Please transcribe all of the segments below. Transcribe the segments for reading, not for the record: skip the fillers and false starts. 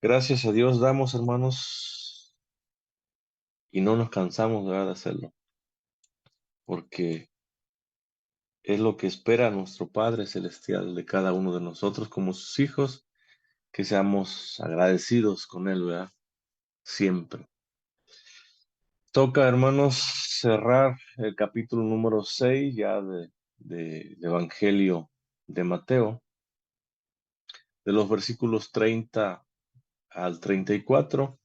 Gracias a Dios damos, hermanos, y no nos cansamos, ¿verdad?, de hacerlo, porque es lo que espera nuestro Padre Celestial de cada uno de nosotros como sus hijos, que seamos agradecidos con Él, ¿verdad? Siempre. Toca, hermanos, cerrar el capítulo número 6 ya del Evangelio de Mateo, de los versículos 30 al 34,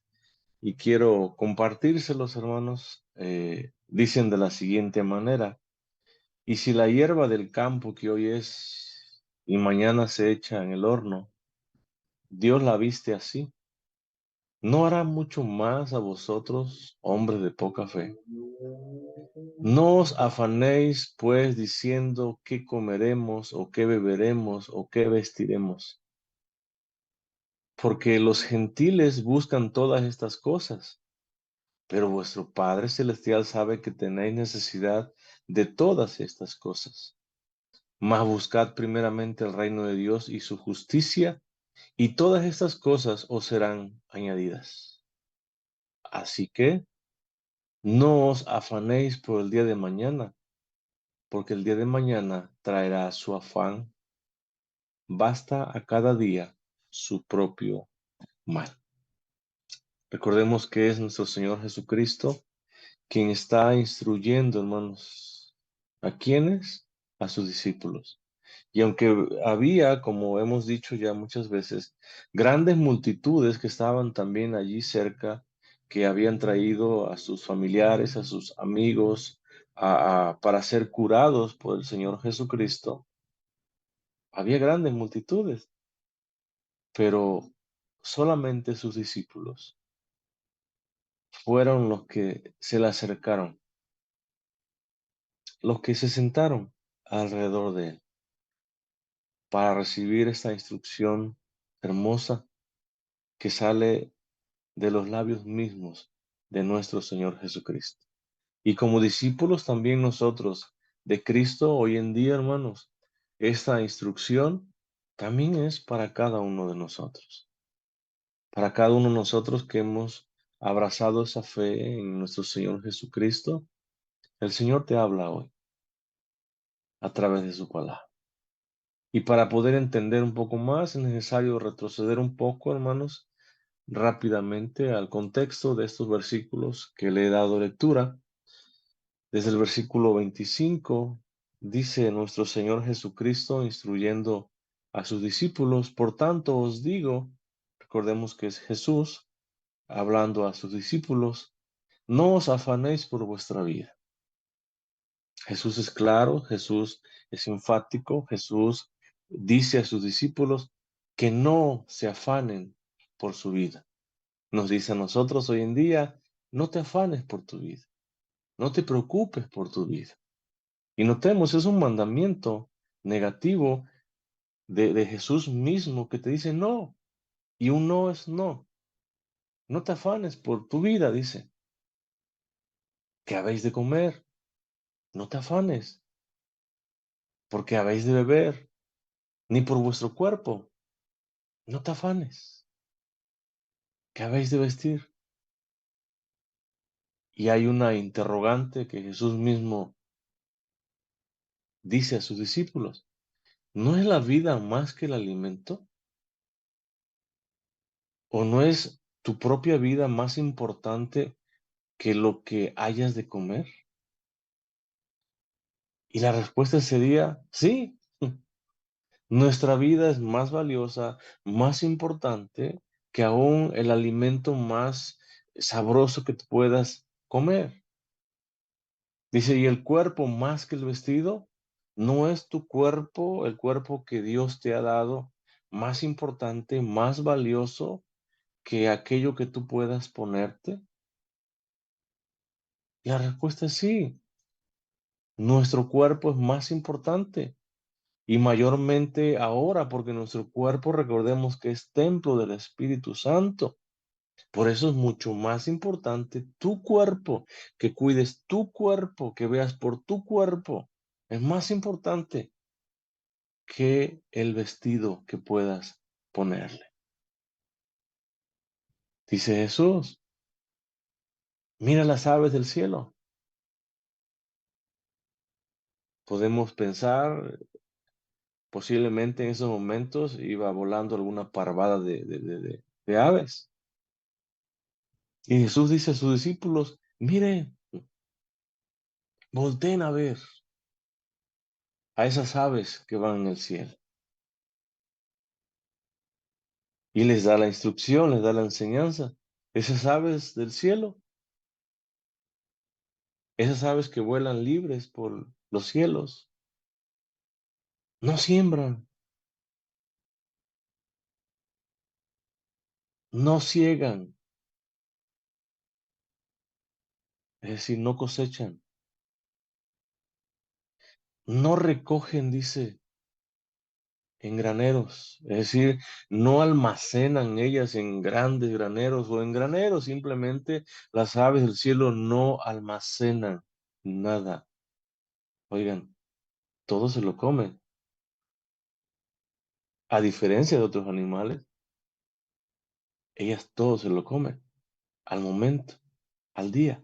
y quiero compartírselos, hermanos. Dicen de la siguiente manera: y si la hierba del campo que hoy es y mañana se echa en el horno, Dios la viste así, ¿no hará mucho más a vosotros, hombres de poca fe? No os afanéis, pues, diciendo qué comeremos o qué beberemos o qué vestiremos, porque los gentiles buscan todas estas cosas, pero vuestro Padre Celestial sabe que tenéis necesidad de todas estas cosas. Mas buscad primeramente el reino de Dios y su justicia, y todas estas cosas os serán añadidas. Así que no os afanéis por el día de mañana, porque el día de mañana traerá su afán. Basta a cada día su propio mal. Recordemos que es nuestro Señor Jesucristo quien está instruyendo, hermanos, ¿a quiénes? A sus discípulos. Y aunque había, como hemos dicho ya muchas veces, grandes multitudes que estaban también allí cerca, que habían traído a sus familiares, a sus amigos, para ser curados por el Señor Jesucristo, había grandes multitudes, pero solamente sus discípulos fueron los que se le acercaron, los que se sentaron alrededor de él para recibir esta instrucción hermosa que sale de los labios mismos de nuestro Señor Jesucristo. Y como discípulos también nosotros de Cristo hoy en día, hermanos, esta instrucción también es para cada uno de nosotros. Para cada uno de nosotros que hemos abrazado esa fe en nuestro Señor Jesucristo, el Señor te habla hoy a través de su palabra. Y para poder entender un poco más es necesario retroceder un poco, hermanos, rápidamente al contexto de estos versículos que le he dado lectura. Desde el versículo 25 dice nuestro Señor Jesucristo instruyendo a sus discípulos: por tanto os digo, recordemos que es Jesús hablando a sus discípulos, no os afanéis por vuestra vida. Jesús es claro, Jesús es enfático, Jesús dice a sus discípulos que no se afanen por su vida. Nos dice a nosotros hoy en día: no te afanes por tu vida, no te preocupes por tu vida. Y notemos, es un mandamiento negativo de Jesús mismo que te dice no, y un no es no. No te afanes por tu vida, dice. ¿Qué habéis de comer? No te afanes, porque habéis de beber, ni por vuestro cuerpo. No te afanes. ¿Qué habéis de vestir? Y hay una interrogante que Jesús mismo dice a sus discípulos: ¿no es la vida más que el alimento? ¿O no es tu propia vida más importante que lo que hayas de comer? Y la respuesta sería sí. Nuestra vida es más valiosa, más importante que aún el alimento más sabroso que tú puedas comer. Dice, y el cuerpo más que el vestido, ¿no es tu cuerpo, el cuerpo que Dios te ha dado, más importante, más valioso que aquello que tú puedas ponerte? Y la respuesta es sí. Nuestro cuerpo es más importante. Y mayormente ahora, porque nuestro cuerpo, recordemos que es templo del Espíritu Santo. Por eso es mucho más importante tu cuerpo, que cuides tu cuerpo, que veas por tu cuerpo. Es más importante que el vestido que puedas ponerle. Dice Jesús, mira las aves del cielo. Podemos pensar, posiblemente en esos momentos iba volando alguna parvada de aves. Y Jesús dice a sus discípulos, miren, volteen a ver a esas aves que van en el cielo. Y les da la instrucción, les da la enseñanza. Esas aves del cielo, esas aves que vuelan libres por los cielos, no siembran, no ciegan, es decir, no cosechan, no recogen, dice, en graneros, es decir, no almacenan ellas en grandes graneros o en graneros, simplemente las aves del cielo no almacenan nada. Oigan, todo se lo comen, a diferencia de otros animales, ellas todo se lo comen, al momento, al día.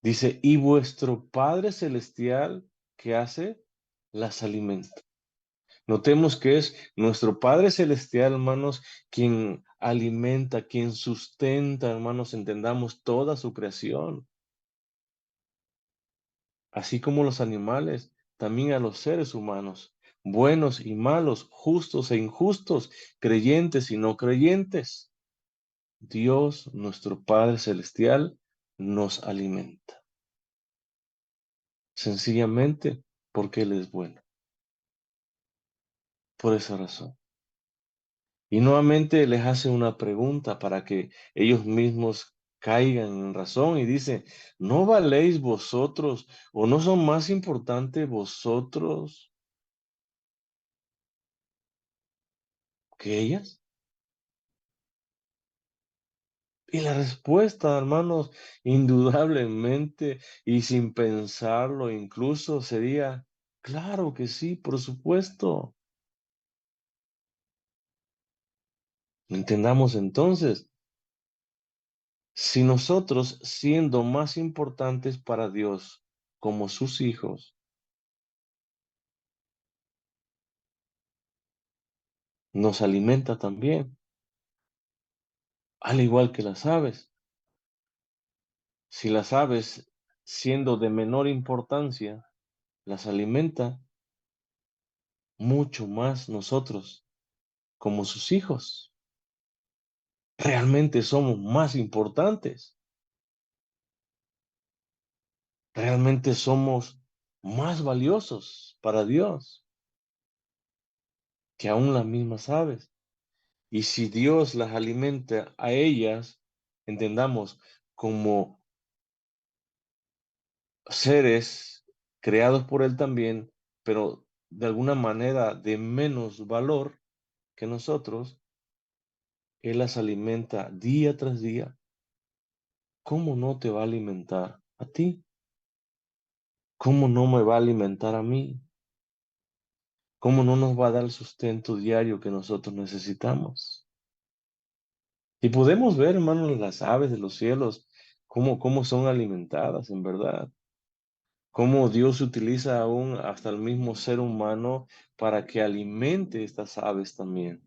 Dice, y vuestro Padre Celestial, ¿qué hace? Las alimenta. Notemos que es nuestro Padre Celestial, hermanos, quien alimenta, quien sustenta, hermanos, entendamos toda su creación, así como los animales, también a los seres humanos, buenos y malos, justos e injustos, creyentes y no creyentes. Dios, nuestro Padre Celestial, nos alimenta, sencillamente porque Él es bueno, por esa razón. Y nuevamente les hace una pregunta para que ellos mismos caigan en razón y dice, ¿no valéis vosotros o no son más importantes vosotros que ellas? Y la respuesta, hermanos, indudablemente y sin pensarlo incluso sería, claro que sí, por supuesto. Entendamos entonces, si nosotros siendo más importantes para Dios como sus hijos, nos alimenta también, al igual que las aves. Si las aves, siendo de menor importancia, las alimenta, mucho más nosotros, como sus hijos, realmente somos más importantes, realmente somos más valiosos para Dios que aún las mismas aves. Y si Dios las alimenta a ellas, entendamos, como seres creados por Él también, pero de alguna manera de menos valor que nosotros, Él las alimenta día tras día. ¿Cómo no te va a alimentar a ti? ¿Cómo no me va a alimentar a mí? ¿Cómo no nos va a dar el sustento diario que nosotros necesitamos? Y podemos ver, hermanos, las aves de los cielos, cómo son alimentadas en verdad. Cómo Dios utiliza aún hasta el mismo ser humano para que alimente estas aves también.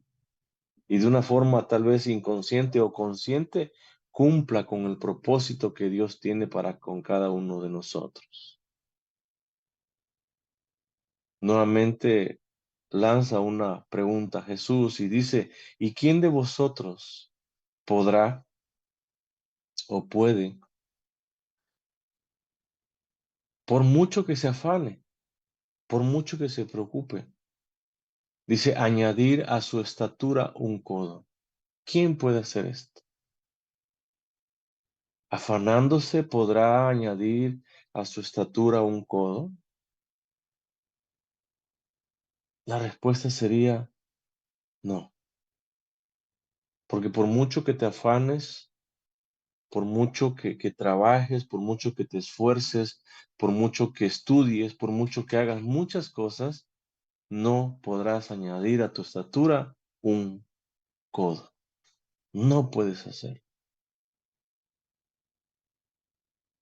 Y de una forma tal vez inconsciente o consciente, cumpla con el propósito que Dios tiene para con cada uno de nosotros. Nuevamente lanza una pregunta a Jesús y dice, ¿y quién de vosotros podrá o puede, por mucho que se afane, por mucho que se preocupe, dice, añadir a su estatura un codo? ¿Quién puede hacer esto? ¿Afanándose podrá añadir a su estatura un codo? La respuesta sería no, porque por mucho que te afanes, por mucho que trabajes, por mucho que te esfuerces, por mucho que estudies, por mucho que hagas muchas cosas, no podrás añadir a tu estatura un codo. No puedes hacer.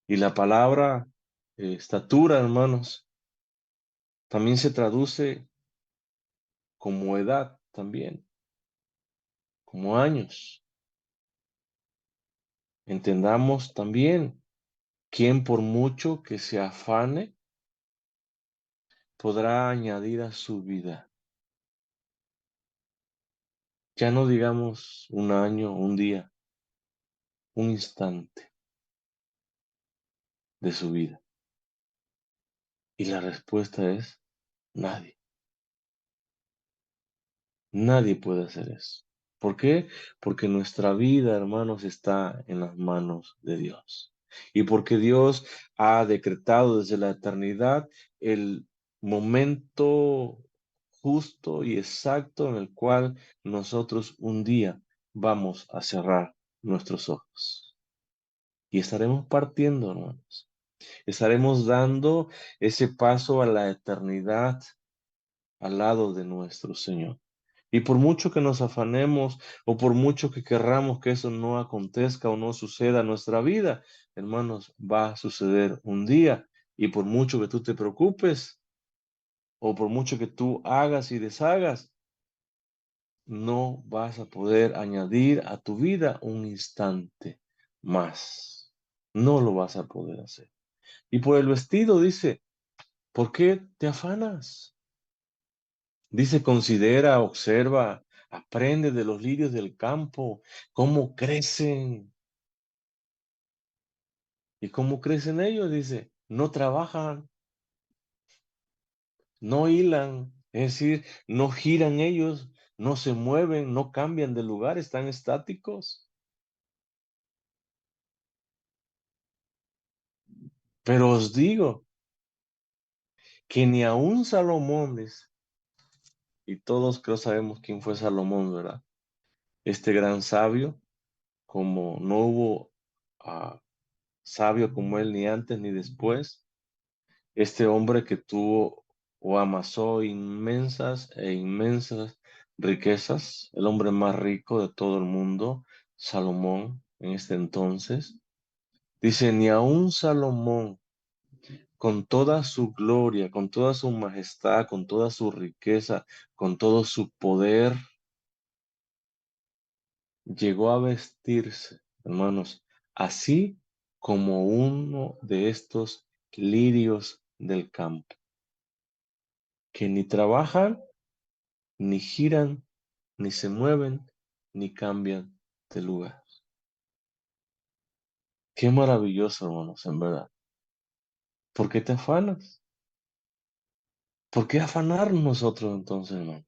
Y la palabra estatura, hermanos, también se traduce como edad, también, como años. Entendamos también, quien por mucho que se afane, podrá añadir a su vida. Ya no digamos un año, un día, un instante de su vida. Y la respuesta es nadie. Nadie puede hacer eso. ¿Por qué? Porque nuestra vida, hermanos, está en las manos de Dios. Y porque Dios ha decretado desde la eternidad el momento justo y exacto en el cual nosotros un día vamos a cerrar nuestros ojos. Y estaremos partiendo, hermanos. Estaremos dando ese paso a la eternidad al lado de nuestro Señor. Y por mucho que nos afanemos o por mucho que querramos que eso no acontezca o no suceda en nuestra vida, hermanos, va a suceder un día. Y por mucho que tú te preocupes o por mucho que tú hagas y deshagas, no vas a poder añadir a tu vida un instante más. No lo vas a poder hacer. Y por el vestido dice, ¿por qué te afanas? Dice, considera, observa, aprende de los lirios del campo, cómo crecen. ¿Y cómo crecen ellos? Dice, no trabajan, no hilan, es decir, no giran ellos, no se mueven, no cambian de lugar, están estáticos. Pero os digo que ni aun Salomón, dice, y todos creo sabemos quién fue Salomón, ¿verdad? Este gran sabio, como no hubo sabio como él ni antes ni después. Este hombre que tuvo o amasó inmensas e inmensas riquezas, el hombre más rico de todo el mundo, Salomón, en este entonces, dice, ni aun Salomón, con toda su gloria, con toda su majestad, con toda su riqueza, con todo su poder, llegó a vestirse, hermanos, así como uno de estos lirios del campo, que ni trabajan, ni giran, ni se mueven, ni cambian de lugar. Qué maravilloso, hermanos, en verdad. ¿Por qué te afanas? ¿Por qué afanar nosotros entonces, hermano?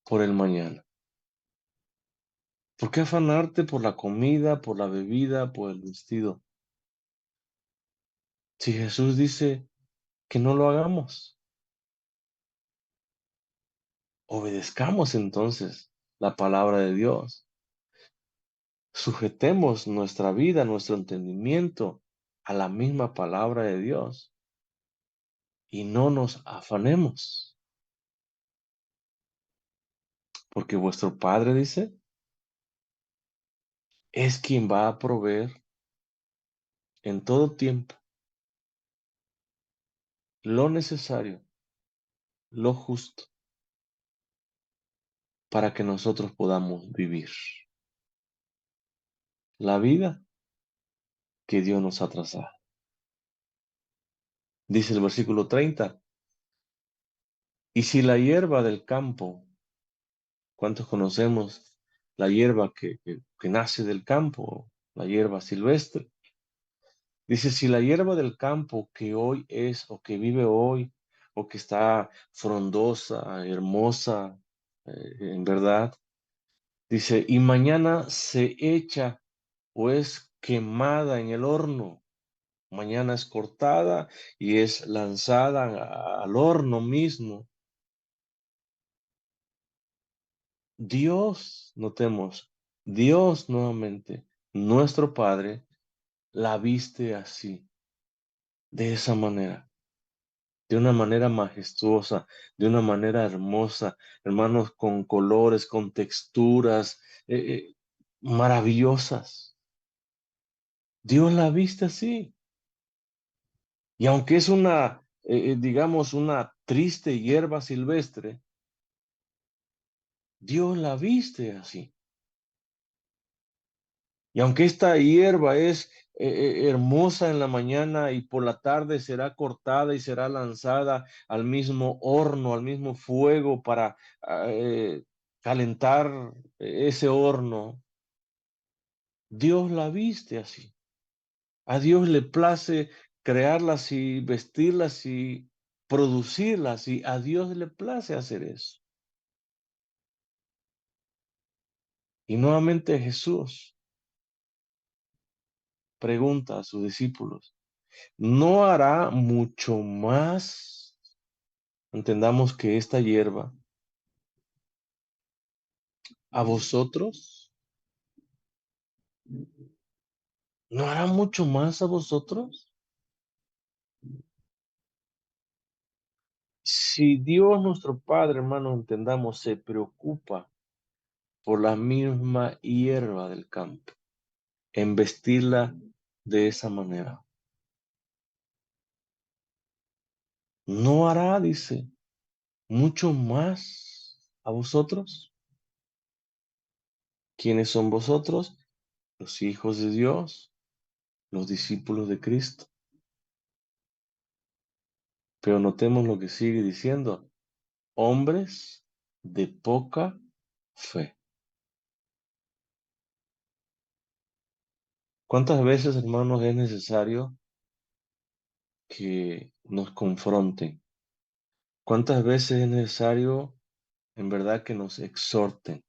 Por el mañana. ¿Por qué afanarte por la comida, por la bebida, por el vestido? Si Jesús dice que no lo hagamos, obedezcamos entonces la palabra de Dios. Sujetemos nuestra vida, nuestro entendimiento a la misma palabra de Dios y no nos afanemos. Porque vuestro Padre, dice, es quien va a proveer en todo tiempo lo necesario, lo justo, para que nosotros podamos vivir la vida que Dios nos ha trazado. Dice el versículo 30, y si la hierba del campo, ¿cuántos conocemos la hierba que nace del campo, la hierba silvestre? Dice, si la hierba del campo que hoy es o que vive hoy o que está frondosa, hermosa, en verdad, dice, y mañana se echa o es quemada en el horno, mañana es cortada y es lanzada al horno mismo. Dios, notemos, Dios nuevamente, nuestro Padre, la viste así, de esa manera. de una manera majestuosa, de una manera hermosa, hermanos, con colores, con texturas maravillosas. Dios la viste así. Y aunque es una, digamos, una triste hierba silvestre, Dios la viste así. Y aunque esta hierba es hermosa en la mañana y por la tarde será cortada y será lanzada al mismo horno, al mismo fuego para calentar ese horno, Dios la viste así. A Dios le place crearlas y vestirlas y producirlas y a Dios le place hacer eso. Y nuevamente Jesús pregunta a sus discípulos, ¿no hará mucho más? Entendamos que esta hierba a vosotros, ¿no hará mucho más a vosotros? Si Dios nuestro Padre, hermano, entendamos, se preocupa por la misma hierba del campo, en vestirla de esa manera. ¿No hará, dice, mucho más a vosotros? ¿Quiénes son vosotros? Los hijos de Dios, los discípulos de Cristo. Pero notemos lo que sigue diciendo. Hombres de poca fe. ¿Cuántas veces, hermanos, es necesario que nos confronten? ¿Cuántas veces es necesario, en verdad, que nos exhorten?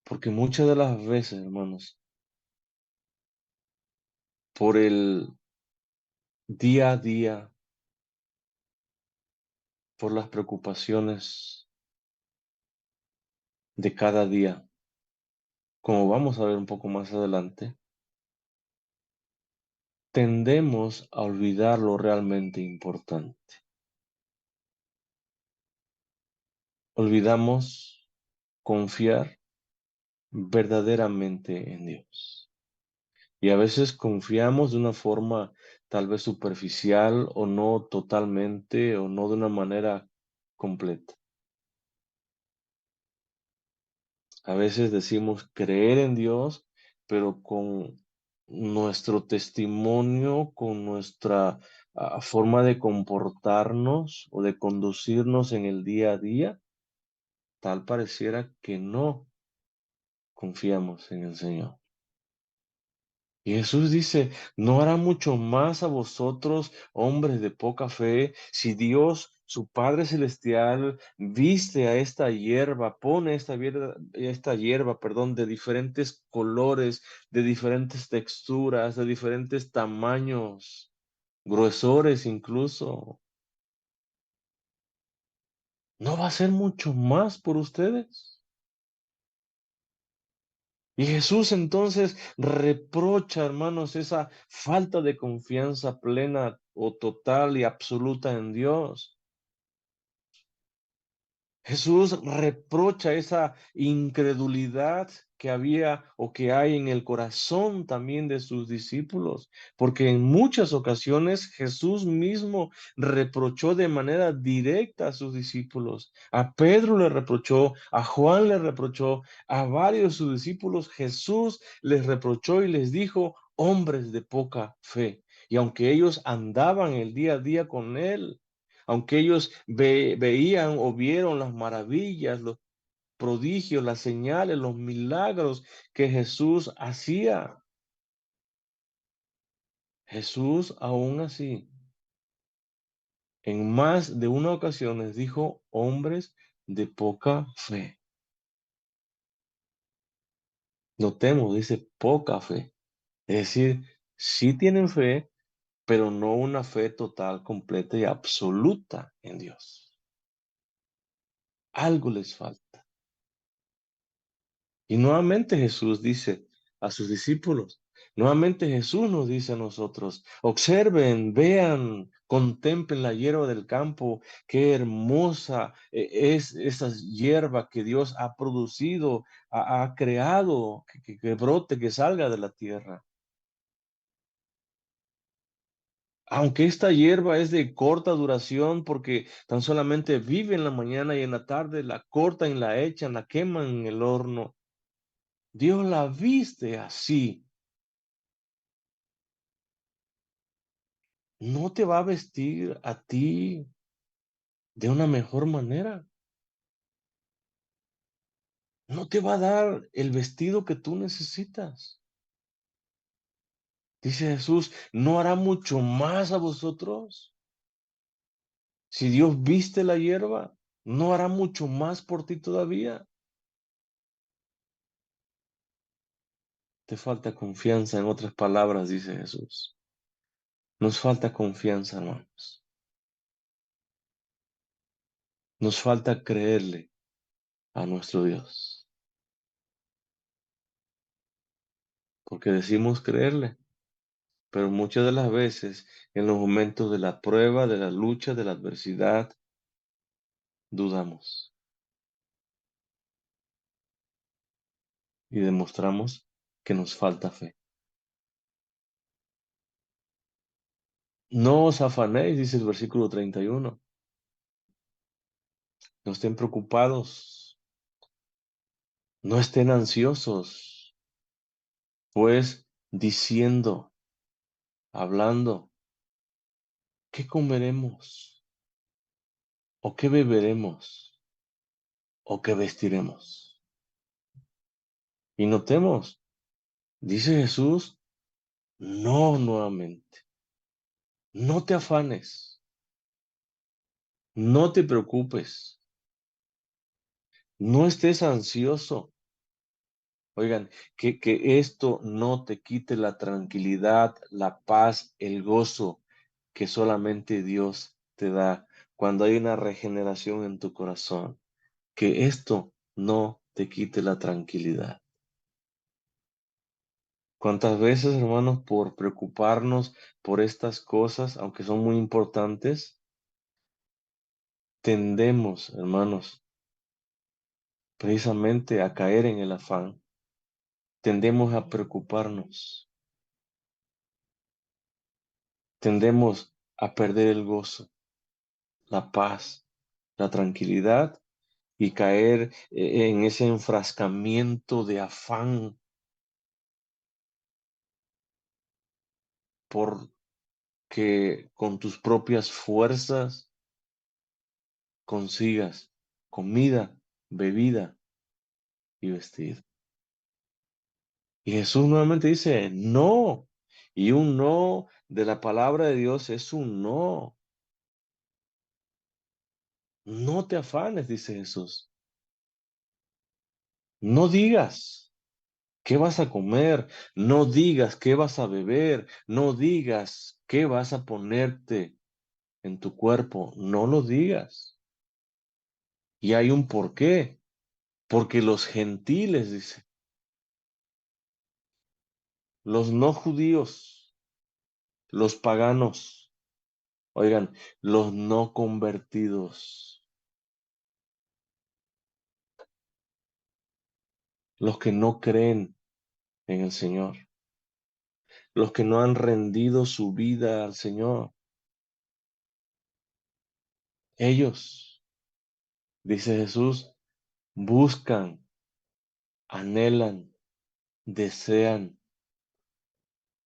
Porque muchas de las veces, hermanos, por el día a día, por las preocupaciones de cada día, como vamos a ver un poco más adelante, tendemos a olvidar lo realmente importante. Olvidamos confiar verdaderamente en Dios. Y a veces confiamos de una forma tal vez superficial o no totalmente o no de una manera completa. A veces decimos creer en Dios, pero con nuestro testimonio, con nuestra forma de comportarnos o de conducirnos en el día a día, tal pareciera que no confiamos en el Señor. Y Jesús dice, ¿no hará mucho más a vosotros, hombres de poca fe, si Dios, su Padre Celestial, viste a esta hierba, pone esta hierba, perdón, de diferentes colores, de diferentes texturas, de diferentes tamaños, gruesores incluso? ¿No va a ser mucho más por ustedes? Y Jesús entonces reprocha, hermanos, esa falta de confianza plena o total y absoluta en Dios. Jesús reprocha esa incredulidad que había o que hay en el corazón también de sus discípulos, porque en muchas ocasiones Jesús mismo reprochó de manera directa a sus discípulos. A Pedro le reprochó, a Juan le reprochó, a varios de sus discípulos Jesús les reprochó y les dijo, hombres de poca fe. Y aunque ellos andaban el día a día con él, aunque ellos veían o vieron las maravillas, los prodigios, las señales, los milagros que Jesús hacía, Jesús aún así, en más de una ocasión les dijo, hombres de poca fe. Notemos, dice poca fe. Es decir, sí tienen fe, pero no una fe total, completa y absoluta en Dios. Algo les falta. Y nuevamente Jesús dice a sus discípulos, Nuevamente Jesús nos dice a nosotros, observen, vean, contemplen la hierba del campo, qué hermosa es esa hierba que Dios ha producido, ha creado, que brote, que salga de la tierra. Aunque esta hierba es de corta duración, porque tan solamente vive en la mañana y en la tarde, la cortan y la echan, la queman en el horno. Dios la viste así. No te va a vestir a ti de una mejor manera. No te va a dar el vestido que tú necesitas. Dice Jesús, ¿no hará mucho más a vosotros? Si Dios viste la hierba, ¿no hará mucho más por ti todavía? Te falta confianza, en otras palabras, dice Jesús. Nos falta confianza, hermanos. Nos falta creerle a nuestro Dios. Porque decimos creerle, pero muchas de las veces en los momentos de la prueba, de la lucha, de la adversidad, dudamos y demostramos que nos falta fe. No os afanéis, dice el versículo 31. No estén preocupados, no estén ansiosos, pues diciendo, hablando, ¿qué comeremos? ¿O qué beberemos? ¿O qué vestiremos? Y notemos, dice Jesús, no nuevamente, no te afanes, no te preocupes, no estés ansioso. Oigan, que esto no te quite la tranquilidad, la paz, el gozo que solamente Dios te da cuando hay una regeneración en tu corazón. Que esto no te quite la tranquilidad. ¿Cuántas veces, hermanos, por preocuparnos por estas cosas, aunque son muy importantes, tendemos, hermanos, precisamente a caer en el afán? Tendemos a preocuparnos, tendemos a perder el gozo, la paz, la tranquilidad y caer en ese enfrascamiento de afán porque con tus propias fuerzas consigas comida, bebida y vestido. Y Jesús nuevamente dice, no. Y un no de la palabra de Dios es un no. No te afanes, dice Jesús. No digas qué vas a comer, no digas qué vas a beber, no digas qué vas a ponerte en tu cuerpo, no lo digas. Y hay un porqué, porque los gentiles, dice, los no judíos, los paganos, oigan, los no convertidos, los que no creen en el Señor, los que no han rendido su vida al Señor, ellos, dice Jesús, buscan, anhelan, desean,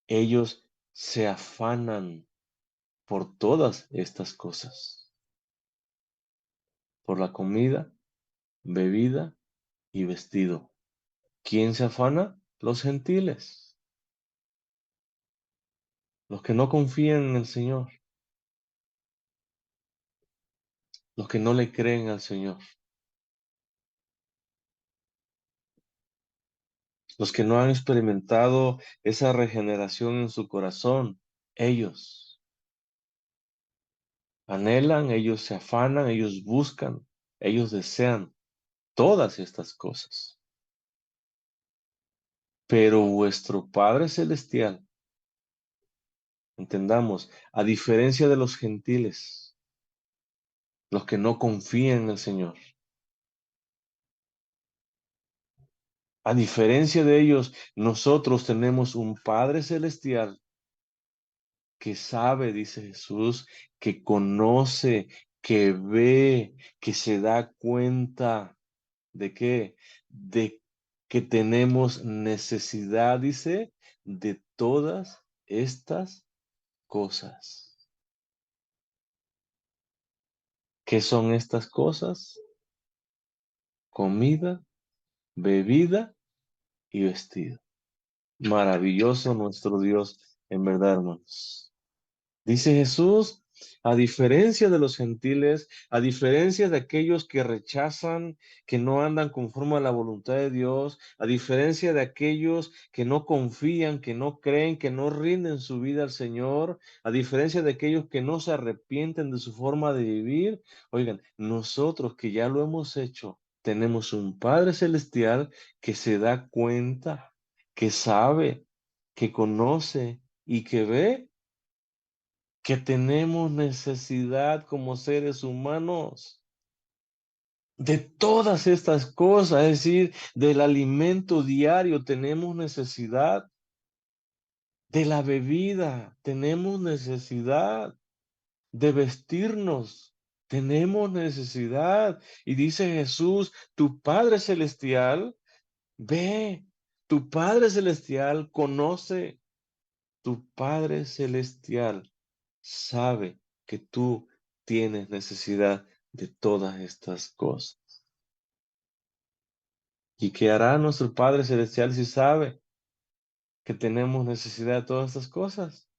ellos se afanan por todas estas cosas, por la comida, bebida y vestido. ¿Quién se afana? Los gentiles, los que no confían en el Señor, los que no le creen al Señor, los que no han experimentado esa regeneración en su corazón. Ellos anhelan, ellos se afanan, ellos buscan, ellos desean todas estas cosas. Pero vuestro Padre Celestial, entendamos, a diferencia de los gentiles, los que no confían en el Señor, a diferencia de ellos, nosotros tenemos un Padre Celestial que sabe, dice Jesús, que conoce, que ve, que se da cuenta de qué, de que tenemos necesidad, dice, de todas estas cosas. ¿Qué son estas cosas? Comida, bebida y vestido. Maravilloso nuestro Dios, en verdad, hermanos. Dice Jesús, a diferencia de los gentiles, a diferencia de aquellos que rechazan, que no andan conforme a la voluntad de Dios, a diferencia de aquellos que no confían, que no creen, que no rinden su vida al Señor, a diferencia de aquellos que no se arrepienten de su forma de vivir, oigan, nosotros que ya lo hemos hecho, tenemos un Padre Celestial que se da cuenta, que sabe, que conoce y que ve que tenemos necesidad como seres humanos de todas estas cosas, es decir, del alimento diario tenemos necesidad, de la bebida tenemos necesidad, de vestirnos tenemos necesidad. Y dice Jesús, tu Padre Celestial ve, tu Padre Celestial conoce. Tu Padre Celestial sabe que tú tienes necesidad de todas estas cosas. ¿Y qué hará nuestro Padre Celestial si sabe que tenemos necesidad de todas estas cosas?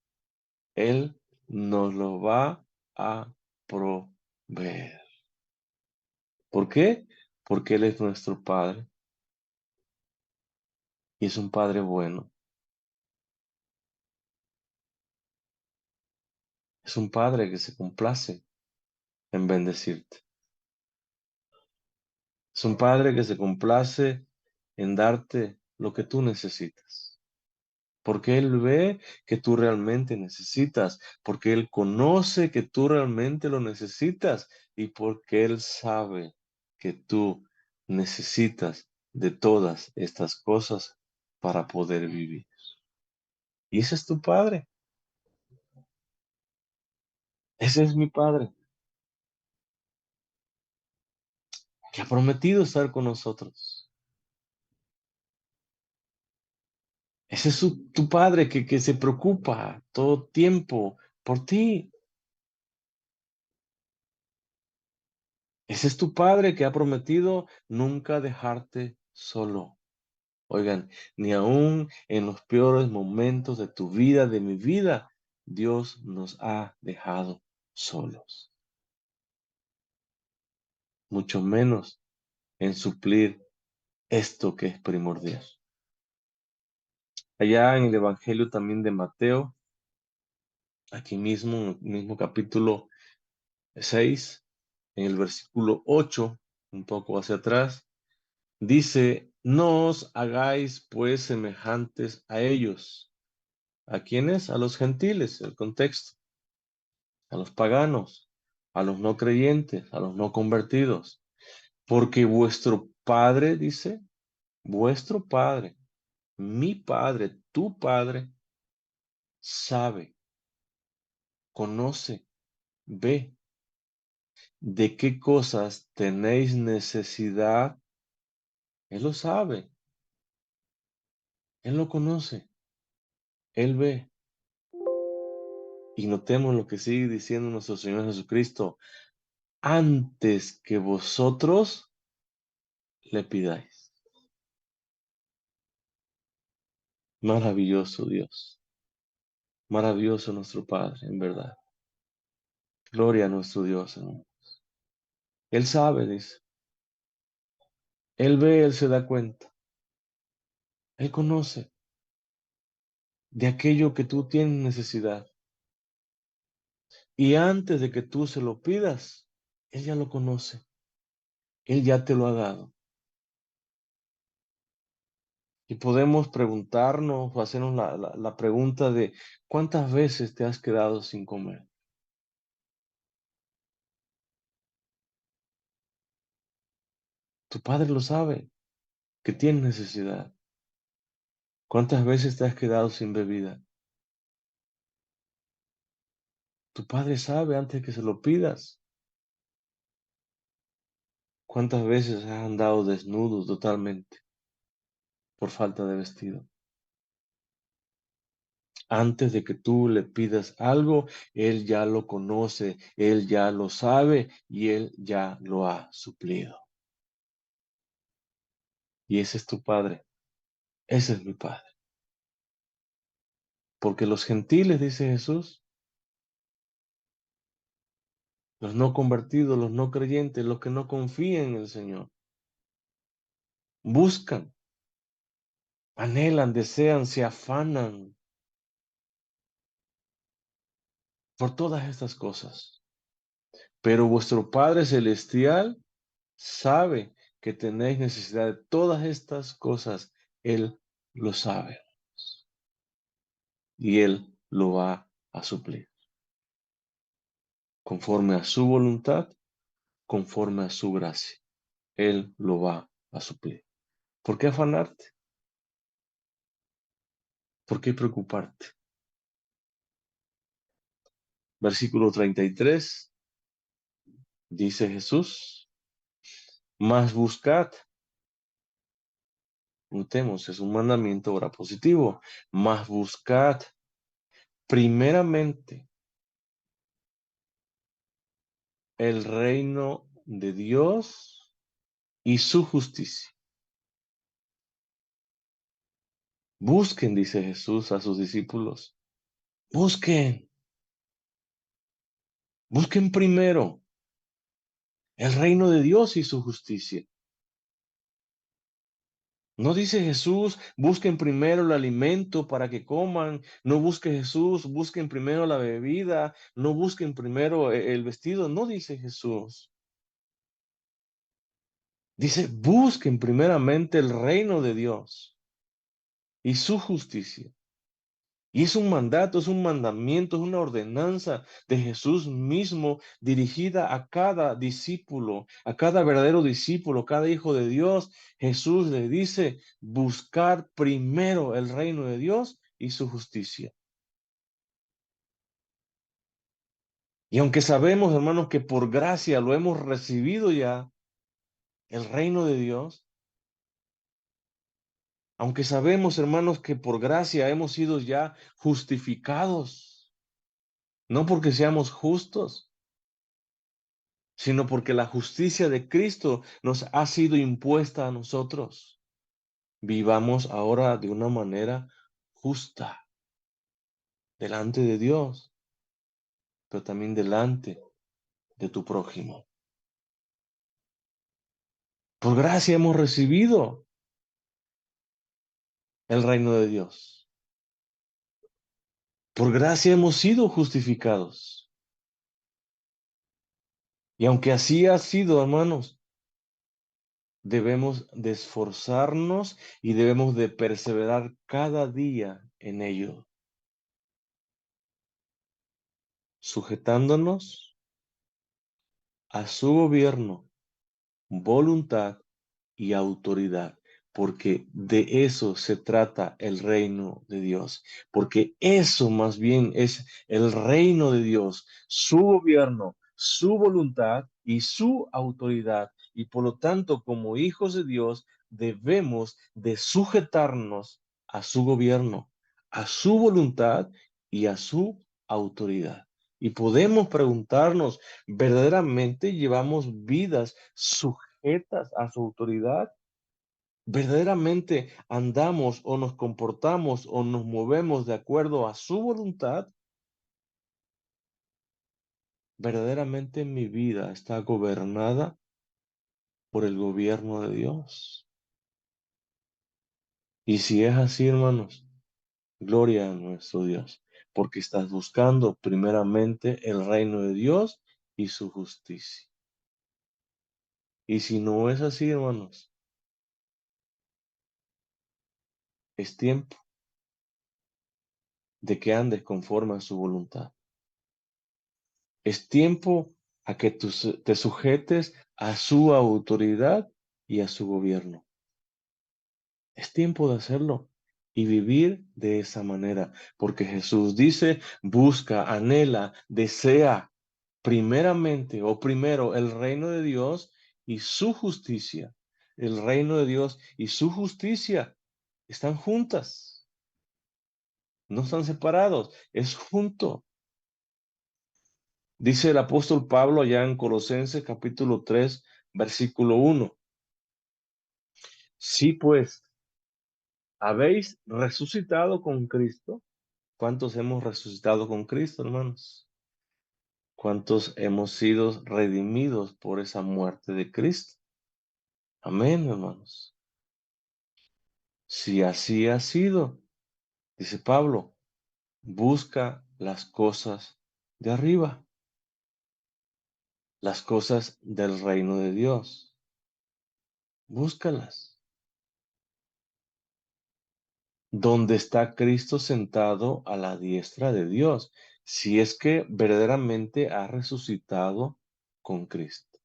Él nos lo va a proveer. ¿Por qué? Porque Él es nuestro Padre y es un Padre bueno. Es un Padre que se complace en bendecirte. Es un Padre que se complace en darte lo que tú necesitas. Porque Él ve que tú realmente necesitas, porque Él conoce que tú realmente lo necesitas y porque Él sabe que tú necesitas de todas estas cosas para poder vivir. Y ese es tu Padre, ese es mi Padre, que ha prometido estar con nosotros. Ese es tu Padre que se preocupa todo tiempo por ti. Ese es tu Padre que ha prometido nunca dejarte solo. Oigan, ni aún en los peores momentos de tu vida, de mi vida, Dios nos ha dejado solos. Mucho menos en suplir esto que es primordial. Allá en el Evangelio también de Mateo, aquí mismo, en el mismo capítulo 6, en el versículo 8, un poco hacia atrás, dice, no os hagáis pues semejantes a ellos. ¿A quiénes? A los gentiles, el contexto, a los paganos, a los no creyentes, a los no convertidos. Porque vuestro Padre, dice, vuestro Padre, mi Padre, tu Padre, sabe, conoce, ve de qué cosas tenéis necesidad. Él lo sabe, Él lo conoce, Él ve. Y notemos lo que sigue diciendo nuestro Señor Jesucristo, antes que vosotros le pidáis. Maravilloso Dios, maravilloso nuestro Padre, en verdad. Gloria a nuestro Dios, hermano. Él sabe, dice. Él ve, Él se da cuenta. Él conoce de aquello que tú tienes necesidad. Y antes de que tú se lo pidas, Él ya lo conoce. Él ya te lo ha dado. Y podemos preguntarnos o hacernos la pregunta de ¿cuántas veces te has quedado sin comer? Tu padre lo sabe, que tienes necesidad. ¿Cuántas veces te has quedado sin bebida? Tu padre sabe antes que se lo pidas. ¿Cuántas veces has andado desnudo totalmente por falta de vestido? Antes de que tú le pidas algo, Él ya lo conoce, Él ya lo sabe y Él ya lo ha suplido. Y ese es tu Padre, ese es mi Padre. Porque los gentiles, dice Jesús, los no convertidos, los no creyentes, los que no confían en el Señor, buscan, anhelan, desean, se afanan por todas estas cosas. Pero vuestro Padre Celestial sabe que tenéis necesidad de todas estas cosas. Él lo sabe y Él lo va a suplir conforme a su voluntad, conforme a su gracia. Él lo va a suplir. ¿Por qué afanarte? ¿Por qué preocuparte? Versículo 33 dice Jesús, mas buscad, notemos, es un mandamiento ahora positivo, mas buscad primeramente el reino de Dios y su justicia. Busquen, dice Jesús a sus discípulos, busquen, busquen primero el reino de Dios y su justicia. No dice Jesús, busquen primero el alimento para que coman, no busque Jesús, busquen primero la bebida, no busquen primero el vestido, no dice Jesús. Dice, busquen primeramente el reino de Dios y su justicia. Y es un mandato, es un mandamiento, es una ordenanza de Jesús mismo dirigida a cada discípulo, a cada verdadero discípulo, cada hijo de Dios. Jesús le dice, buscar primero el reino de Dios y su justicia. Y aunque sabemos, hermanos, que por gracia lo hemos recibido ya, el reino de Dios, aunque sabemos, hermanos, que por gracia hemos sido ya justificados, no porque seamos justos, sino porque la justicia de Cristo nos ha sido impuesta a nosotros. Vivamos ahora de una manera justa delante de Dios, pero también delante de tu prójimo. Por gracia hemos recibido el reino de Dios. Por gracia hemos sido justificados. Y aunque así ha sido, hermanos, debemos de esforzarnos y debemos de perseverar cada día en ello, sujetándonos a su gobierno, voluntad y autoridad, porque de eso se trata el reino de Dios, porque eso más bien es el reino de Dios, su gobierno, su voluntad y su autoridad. Y por lo tanto, como hijos de Dios, debemos de sujetarnos a su gobierno, a su voluntad y a su autoridad. Y podemos preguntarnos, ¿verdaderamente llevamos vidas sujetas a su autoridad? ¿Verdaderamente andamos o nos comportamos o nos movemos de acuerdo a su voluntad? ¿Verdaderamente mi vida está gobernada por el gobierno de Dios? Y si es así, hermanos, gloria a nuestro Dios, porque estás buscando primeramente el reino de Dios y su justicia. Y si no es así, hermanos, Es tiempo de que andes conforme a su voluntad. Es tiempo a que tú te sujetes a su autoridad y a su gobierno. Es tiempo de hacerlo y vivir de esa manera, porque Jesús dice, busca, anhela, desea primeramente o primero el reino de Dios y su justicia. El reino de Dios y su justicia están juntas, no están separados, es junto. Dice el apóstol Pablo allá en Colosenses capítulo 3, versículo 1. Sí, pues, habéis resucitado con Cristo. ¿Cuántos hemos resucitado con Cristo, hermanos? ¿Cuántos hemos sido redimidos por esa muerte de Cristo? Amén, hermanos. Si así ha sido, dice Pablo, busca las cosas de arriba, las cosas del reino de Dios. Búscalas. Donde está Cristo sentado a la diestra de Dios, si es que verdaderamente ha resucitado con Cristo.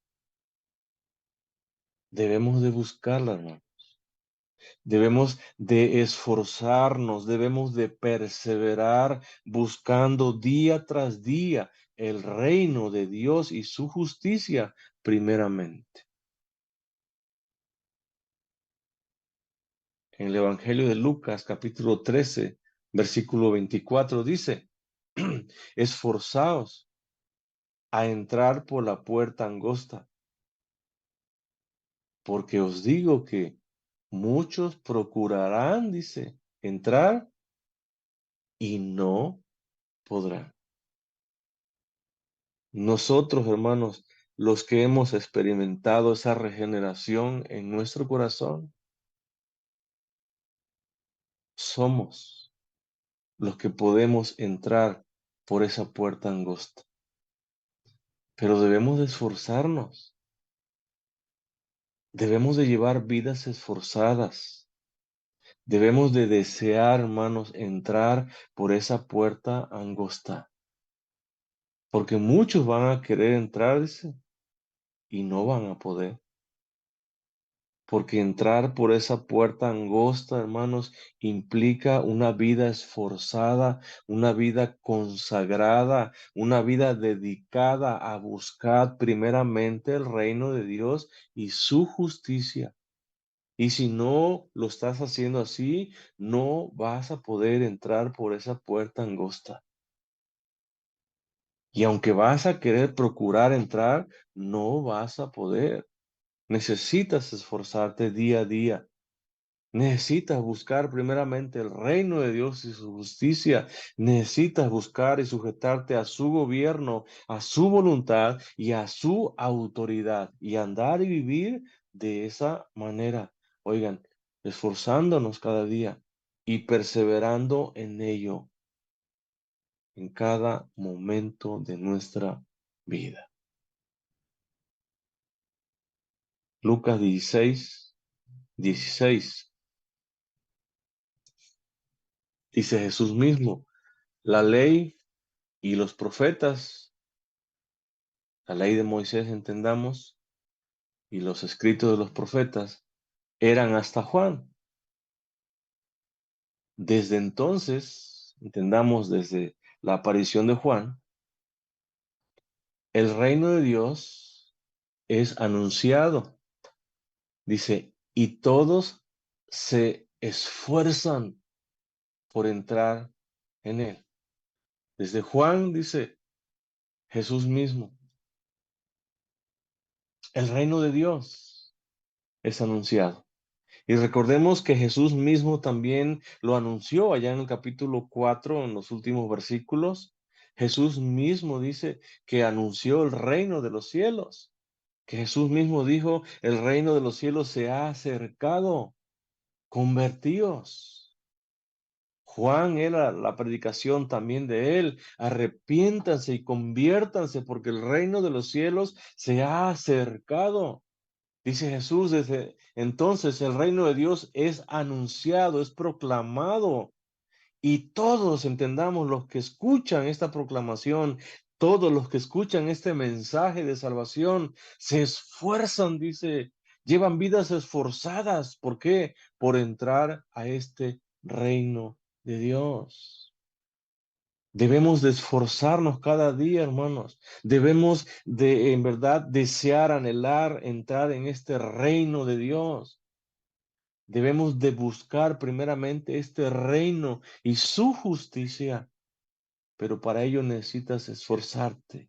Debemos de buscarla, hermano. Debemos de esforzarnos, debemos de perseverar buscando día tras día el reino de Dios y su justicia primeramente. En el Evangelio de Lucas, capítulo 13, versículo 24, dice, esforzaos a entrar por la puerta angosta, porque os digo que muchos procurarán, dice, entrar y no podrán. Nosotros, hermanos, los que hemos experimentado esa regeneración en nuestro corazón, somos los que podemos entrar por esa puerta angosta. Pero debemos de esforzarnos, debemos de llevar vidas esforzadas, debemos de desear, hermanos, entrar por esa puerta angosta. Porque muchos van a querer entrar, dice, y no van a poder. Porque entrar por esa puerta angosta, hermanos, implica una vida esforzada, una vida consagrada, una vida dedicada a buscar primeramente el reino de Dios y su justicia. Y si no lo estás haciendo así, no vas a poder entrar por esa puerta angosta. Y aunque vas a querer procurar entrar, no vas a poder. Necesitas esforzarte día a día. Necesitas buscar primeramente el reino de Dios y su justicia. Necesitas buscar y sujetarte a su gobierno, a su voluntad y a su autoridad. Y andar y vivir de esa manera. Oigan, esforzándonos cada día y perseverando en ello en cada momento de nuestra vida. Lucas 16, 16. Dice Jesús mismo, la ley y los profetas, la ley de Moisés, entendamos, y los escritos de los profetas, eran hasta Juan. Desde entonces, entendamos desde la aparición de Juan, el reino de Dios es anunciado. Dice, y todos se esfuerzan por entrar en él. Desde Juan, dice Jesús mismo, el reino de Dios es anunciado. Y recordemos que Jesús mismo también lo anunció allá en el capítulo 4, en los últimos versículos. Jesús mismo dice que anunció el reino de los cielos, que Jesús mismo dijo, el reino de los cielos se ha acercado, convertíos. Juan era la predicación también de él, arrepiéntanse y conviértanse porque el reino de los cielos se ha acercado. Dice Jesús, desde entonces el reino de Dios es anunciado, es proclamado. Y todos entendamos, los que escuchan esta proclamación, todos los que escuchan este mensaje de salvación, se esfuerzan, dice, llevan vidas esforzadas. ¿Por qué? Por entrar a este reino de Dios. Debemos de esforzarnos cada día, hermanos. Debemos de, en verdad, desear, anhelar entrar en este reino de Dios. Debemos de buscar primeramente este reino y su justicia, pero para ello necesitas esforzarte.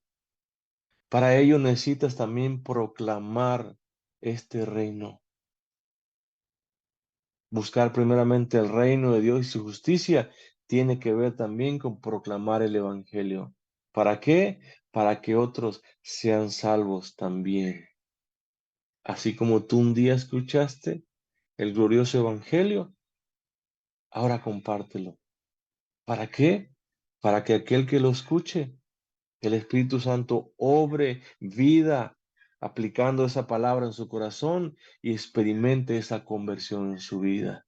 Para ello necesitas también proclamar este reino. Buscar primeramente el reino de Dios y su justicia tiene que ver también con proclamar el evangelio. ¿Para qué? Para que otros sean salvos también. Así como tú un día escuchaste el glorioso evangelio, ahora compártelo. ¿Para qué? Para que aquel que lo escuche, el Espíritu Santo obre vida aplicando esa palabra en su corazón y experimente esa conversión en su vida.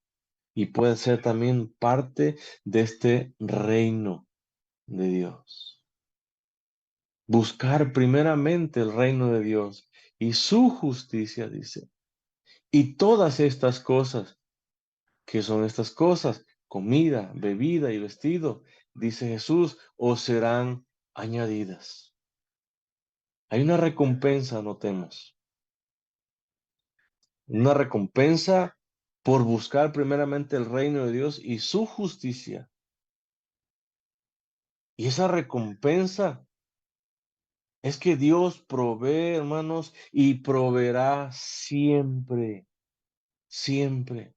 Y pueda ser también parte de este reino de Dios. Buscar primeramente el reino de Dios y su justicia, dice. Y todas estas cosas, ¿qué son estas cosas? Comida, bebida y vestido, dice Jesús, os serán añadidas. Hay una recompensa, notemos, una recompensa por buscar primeramente el reino de Dios y su justicia. Y esa recompensa es que Dios provee, hermanos, y proveerá siempre, siempre,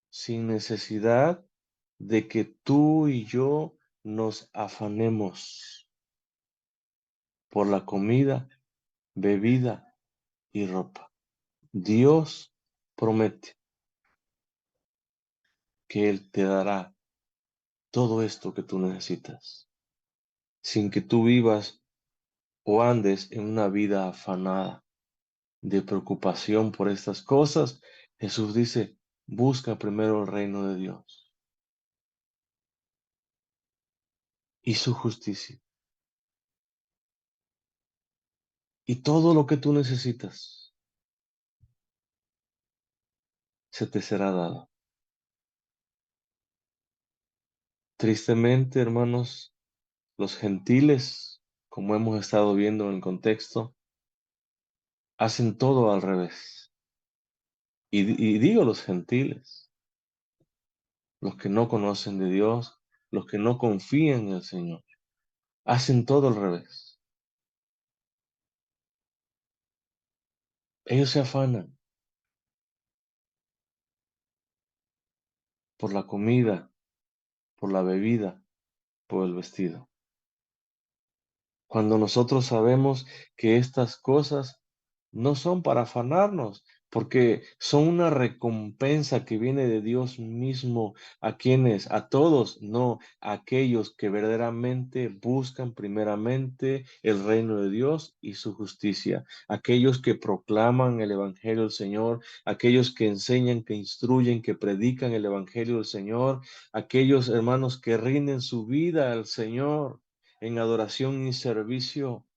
sin necesidad de que tú y yo nos afanemos por la comida, bebida y ropa. Dios promete que Él te dará todo esto que tú necesitas, sin que tú vivas o andes en una vida afanada de preocupación por estas cosas. Jesús dice, busca primero el reino de Dios y su justicia. Y todo lo que tú necesitas se te será dado. Tristemente, hermanos, los gentiles, como hemos estado viendo en el contexto, hacen todo al revés. Y digo los gentiles, los que no conocen de Dios, los que no confían en el Señor, hacen todo al revés. Ellos se afanan por la comida, por la bebida, por el vestido. Cuando nosotros sabemos que estas cosas no son para afanarnos, porque son una recompensa que viene de Dios mismo. ¿A quienes? A todos, no, a aquellos que verdaderamente buscan primeramente el reino de Dios y su justicia, aquellos que proclaman el Evangelio del Señor, aquellos que enseñan, que instruyen, que predican el Evangelio del Señor, aquellos hermanos que rinden su vida al Señor en adoración y servicio,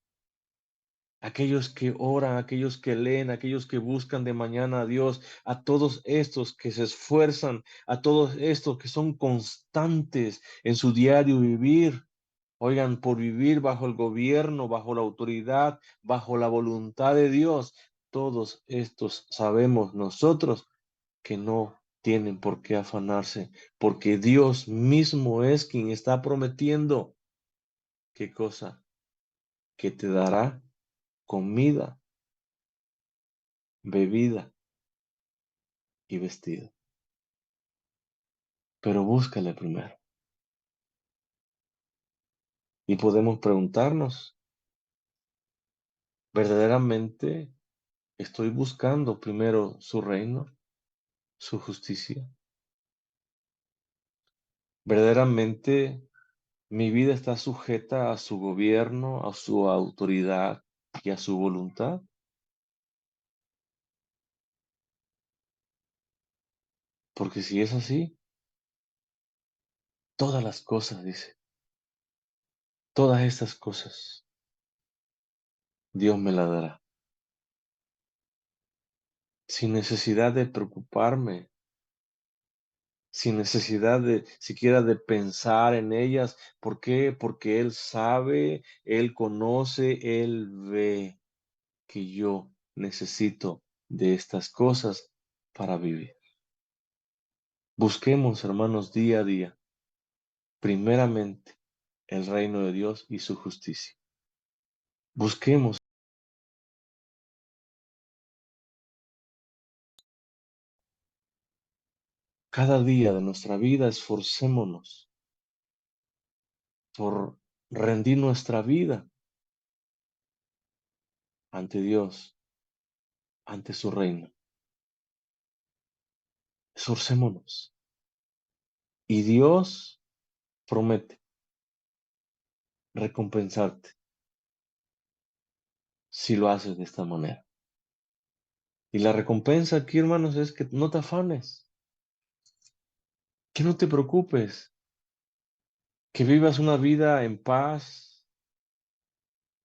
aquellos que oran, aquellos que leen, aquellos que buscan de mañana a Dios, a todos estos que se esfuerzan, a todos estos que son constantes en su diario vivir. Oigan, por vivir bajo el gobierno, bajo la autoridad, bajo la voluntad de Dios, todos estos sabemos nosotros que no tienen por qué afanarse, porque Dios mismo es quien está prometiendo. ¿Qué cosa? Que te dará comida, bebida y vestido. Pero búscale primero. Y podemos preguntarnos, ¿verdaderamente estoy buscando primero su reino, su justicia? ¿Verdaderamente mi vida está sujeta a su gobierno, a su autoridad y a su voluntad? Porque si es así, todas las cosas, dice, todas estas cosas, Dios me las dará. Sin necesidad de preocuparme, sin necesidad de siquiera de pensar en ellas. ¿Por qué? Porque Él sabe, Él conoce, Él ve que yo necesito de estas cosas para vivir. Busquemos, hermanos, día a día, primeramente, el reino de Dios y su justicia. Busquemos cada día de nuestra vida, esforcémonos por rendir nuestra vida ante Dios, ante su reino. Esforcémonos. Y Dios promete recompensarte si lo haces de esta manera. Y la recompensa aquí, hermanos, es que no te afanes, que no te preocupes, que vivas una vida en paz,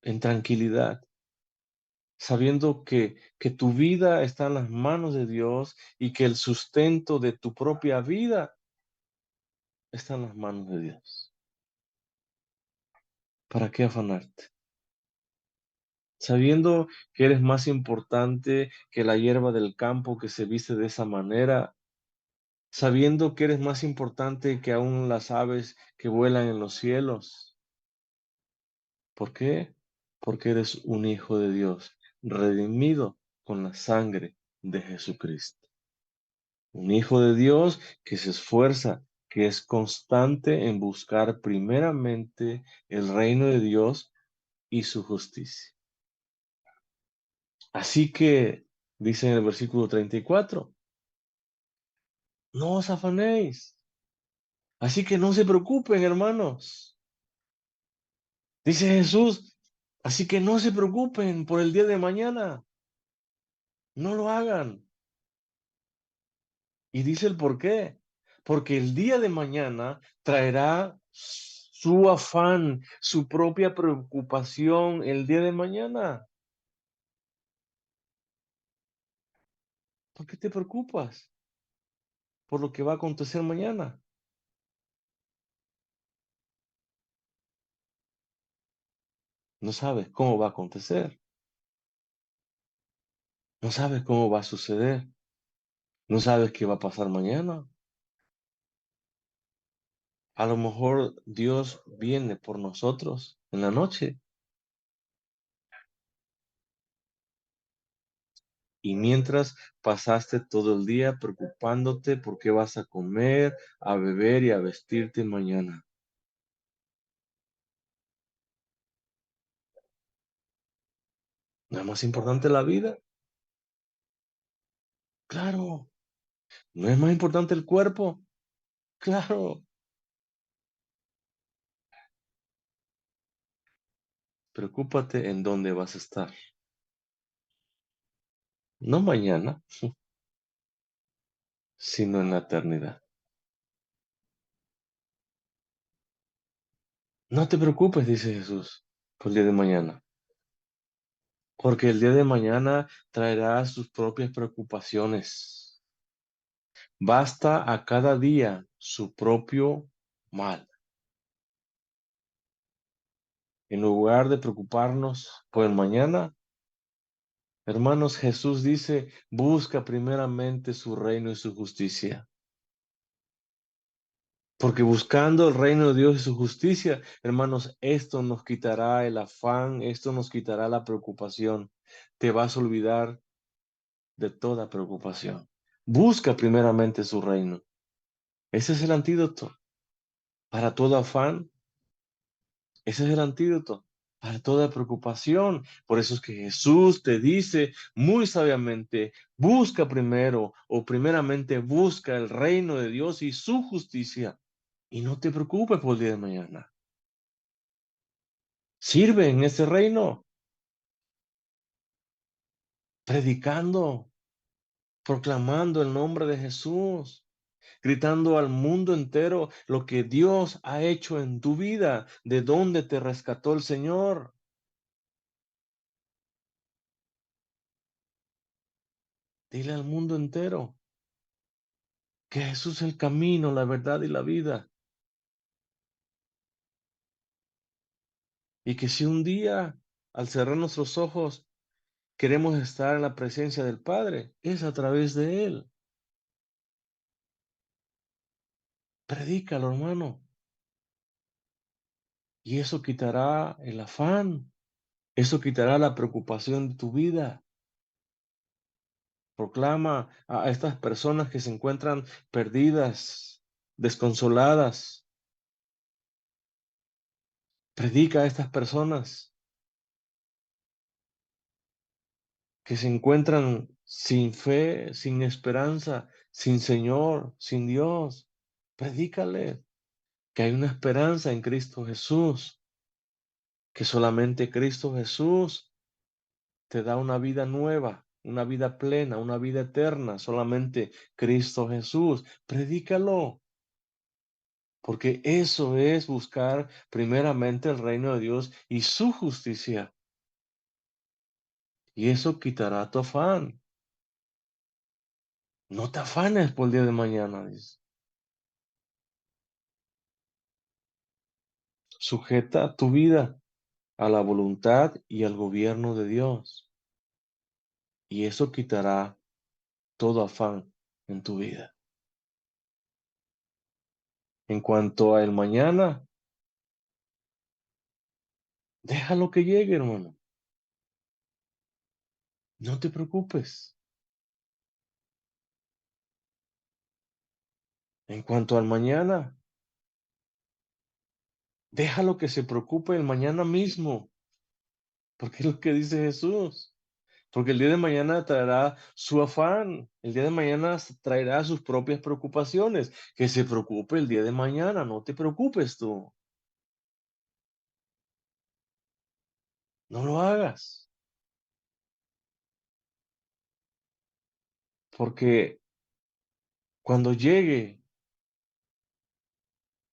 en tranquilidad, sabiendo que tu vida está en las manos de Dios y que el sustento de tu propia vida está en las manos de Dios. ¿Para qué afanarte? Sabiendo que eres más importante que la hierba del campo que se viste de esa manera, sabiendo que eres más importante que aún las aves que vuelan en los cielos. ¿Por qué? Porque eres un hijo de Dios, redimido con la sangre de Jesucristo. Un hijo de Dios que se esfuerza, que es constante en buscar primeramente el reino de Dios y su justicia. Así que, dice en el versículo 34, no os afanéis. Así que no se preocupen, hermanos. Dice Jesús, así que no se preocupen por el día de mañana. No lo hagan. Y dice el por qué. Porque el día de mañana traerá su afán, su propia preocupación el día de mañana. ¿Por qué te preocupas por lo que va a acontecer mañana? No sabes cómo va a acontecer. No sabes cómo va a suceder. No sabes qué va a pasar mañana. A lo mejor Dios viene por nosotros en la noche. Y mientras pasaste todo el día preocupándote por qué vas a comer, a beber y a vestirte mañana. ¿No es más importante la vida? Claro. ¿No es más importante el cuerpo? Claro. Preocúpate en dónde vas a estar. No mañana, sino en la eternidad. No te preocupes, dice Jesús, por el día de mañana, porque el día de mañana traerá sus propias preocupaciones. Basta a cada día su propio mal. En lugar de preocuparnos por el mañana, hermanos, Jesús dice, busca primeramente su reino y su justicia. Porque buscando el reino de Dios y su justicia, hermanos, esto nos quitará el afán, esto nos quitará la preocupación. Te vas a olvidar de toda preocupación. Busca primeramente su reino. Ese es el antídoto para todo afán. Ese es el antídoto para toda preocupación. Por eso es que Jesús te dice muy sabiamente, busca primero o primeramente busca el reino de Dios y su justicia. Y no te preocupes por el día de mañana. Sirve en ese reino, predicando, proclamando el nombre de Jesús. gritando al mundo entero lo que Dios ha hecho en tu vida, de dónde te rescató el Señor. Dile al mundo entero que Jesús es el camino, la verdad y la vida. Y que si un día, al cerrar nuestros ojos, queremos estar en la presencia del Padre, es a través de Él. Predícalo, hermano. Y eso quitará el afán, eso quitará la preocupación de tu vida. Proclama a estas personas que se encuentran perdidas, desconsoladas. Predica a estas personas que se encuentran sin fe, sin esperanza, sin Señor, sin Dios. Predícale que hay una esperanza en Cristo Jesús, que solamente Cristo Jesús te da una vida nueva, una vida plena, una vida eterna, solamente Cristo Jesús. Predícalo, porque eso es buscar primeramente el reino de Dios y su justicia. Y eso quitará tu afán. No te afanes por el día de mañana, dice. Sujeta tu vida a la voluntad y al gobierno de Dios. Y eso quitará todo afán en tu vida. En cuanto a el mañana, déjalo que llegue, hermano. No te preocupes. En cuanto al mañana, déjalo que se preocupe el mañana mismo, porque es lo que dice Jesús. Porque el día de mañana traerá su afán, el día de mañana traerá sus propias preocupaciones. Que se preocupe el día de mañana, no te preocupes tú, no lo hagas, porque cuando llegue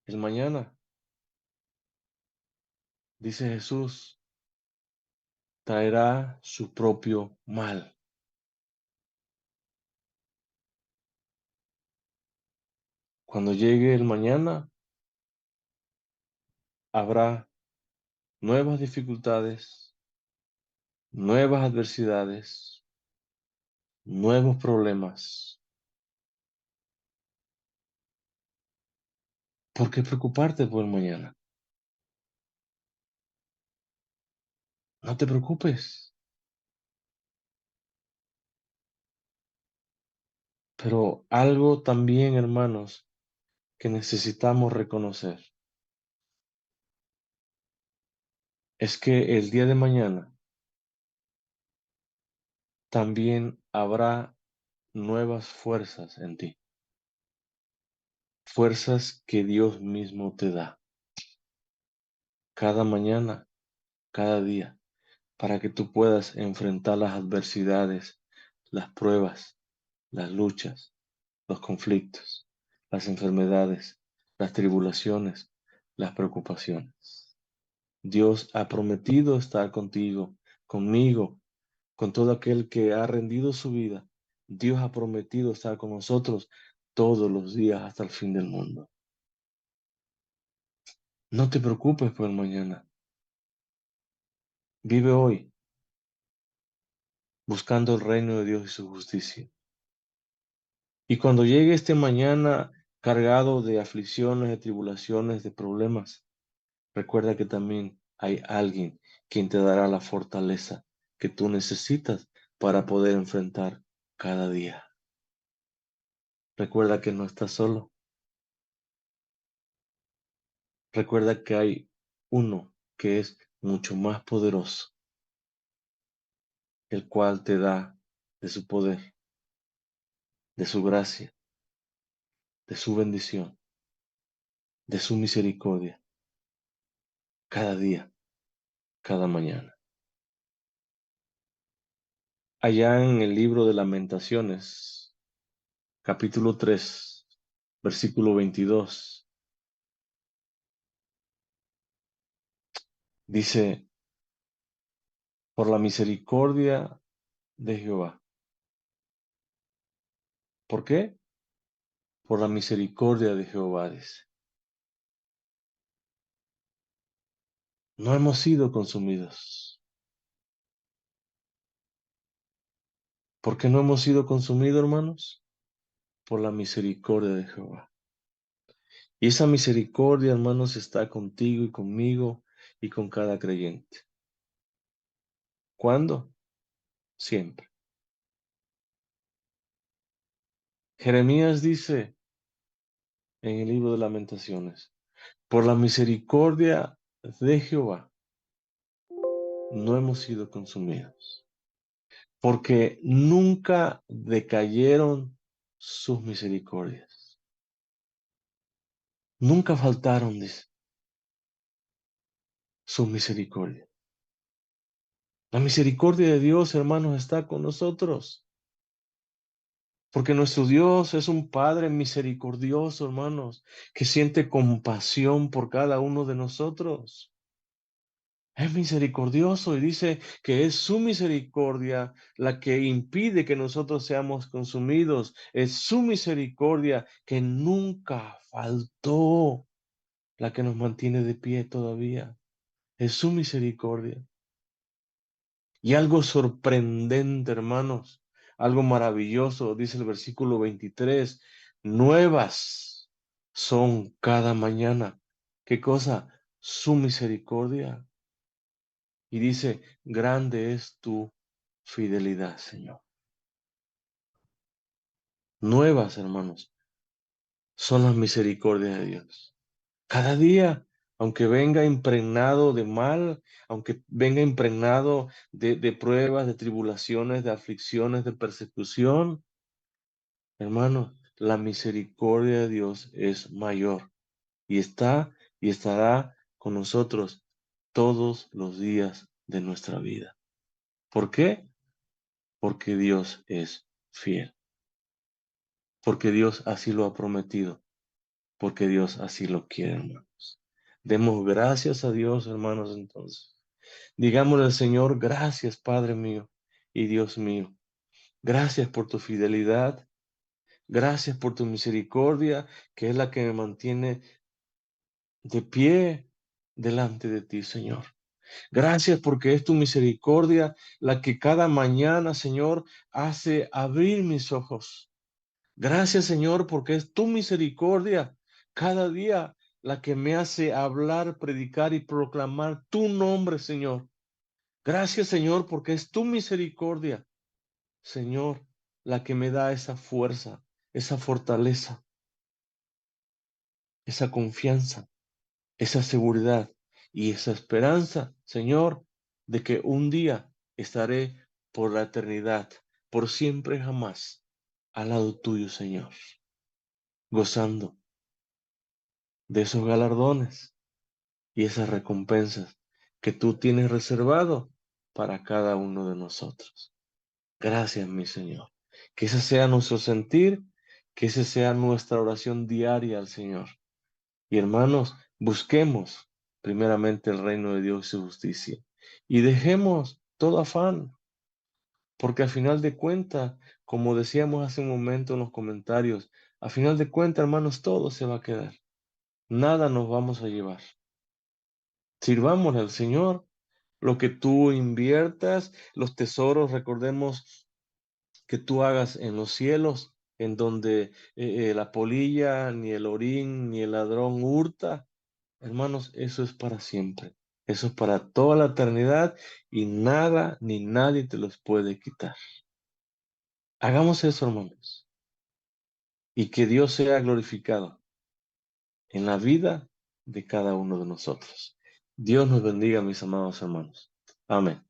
el mañana, dice Jesús, traerá su propio mal. Cuando llegue el mañana, habrá nuevas dificultades, nuevas adversidades, nuevos problemas. ¿Por qué preocuparte por el mañana? No te preocupes. Pero algo también, hermanos, que necesitamos reconocer es que el día de mañana también habrá nuevas fuerzas en ti, fuerzas que Dios mismo te da cada mañana, cada día, para que tú puedas enfrentar las adversidades, las pruebas, las luchas, los conflictos, las enfermedades, las tribulaciones, las preocupaciones. Dios ha prometido estar contigo, conmigo, con todo aquel que ha rendido su vida. Dios ha prometido estar con nosotros todos los días hasta el fin del mundo. No te preocupes por el mañana. Vive hoy buscando el reino de Dios y su justicia. Y cuando llegue este mañana cargado de aflicciones, de tribulaciones, de problemas, recuerda que también hay alguien quien te dará la fortaleza que tú necesitas para poder enfrentar cada día. Recuerda que no estás solo. Recuerda que hay uno que es mucho más poderoso, el cual te da de su poder, de su gracia, de su bendición, de su misericordia, cada día, cada mañana. Allá en el libro de Lamentaciones, capítulo 3, versículo 22. Dice, por la misericordia de Jehová. ¿Por qué? Por la misericordia de Jehová, dice. No hemos sido consumidos. ¿Por qué no hemos sido consumidos, hermanos? Por la misericordia de Jehová. Y esa misericordia, hermanos, está contigo y conmigo y con cada creyente. ¿Cuándo? Siempre. Jeremías dice en el libro de Lamentaciones, por la misericordia de Jehová no hemos sido consumidos, porque nunca decayeron sus misericordias. Nunca faltaron, dice, sus misericordias. La misericordia de Dios, hermanos, está con nosotros. Porque nuestro Dios es un Padre misericordioso, hermanos, que siente compasión por cada uno de nosotros. Es misericordioso y dice que es su misericordia la que impide que nosotros seamos consumidos. Es su misericordia que nunca faltó la que nos mantiene de pie todavía. Es su misericordia. Y algo sorprendente, hermanos, algo maravilloso, dice el versículo 23, nuevas son cada mañana. ¿Qué cosa? Su misericordia. Y dice, grande es tu fidelidad, Señor. Nuevas, hermanos, son las misericordias de Dios. Cada día, aunque venga impregnado de mal, aunque venga impregnado de pruebas, de tribulaciones, de aflicciones, de persecución, hermano, la misericordia de Dios es mayor y está y estará con nosotros todos los días de nuestra vida. ¿Por qué? Porque Dios es fiel, porque Dios así lo ha prometido, porque Dios así lo quiere, hermanos. Demos gracias a Dios, hermanos, entonces. Digámosle al Señor, gracias, Padre mío y Dios mío. Gracias por tu fidelidad. Gracias por tu misericordia, que es la que me mantiene de pie delante de ti, Señor. Gracias porque es tu misericordia la que cada mañana, Señor, hace abrir mis ojos. Gracias, Señor, porque es tu misericordia cada día la que me hace hablar, predicar y proclamar tu nombre, Señor. Gracias, Señor, porque es tu misericordia, Señor, la que me da esa fuerza, esa fortaleza, esa confianza, esa seguridad y esa esperanza, Señor, de que un día estaré por la eternidad, por siempre jamás, al lado tuyo, Señor, gozando de esos galardones y esas recompensas que tú tienes reservado para cada uno de nosotros. Gracias, mi Señor. Que ese sea nuestro sentir, que ese sea nuestra oración diaria al Señor. Y hermanos, busquemos primeramente el reino de Dios y su justicia. Y dejemos todo afán, porque al final de cuentas, como decíamos hace un momento en los comentarios, al final de cuentas, hermanos, todo se va a quedar. Nada nos vamos a llevar. Sirvamos al Señor. Lo que tú inviertas, los tesoros, recordemos que tú hagas en los cielos, en donde la polilla, ni el orín, ni el ladrón hurta. Hermanos, eso es para siempre. Eso es para toda la eternidad y nada ni nadie te los puede quitar. Hagamos eso, hermanos, y que Dios sea glorificado en la vida de cada uno de nosotros. Dios nos bendiga, mis amados hermanos. Amén.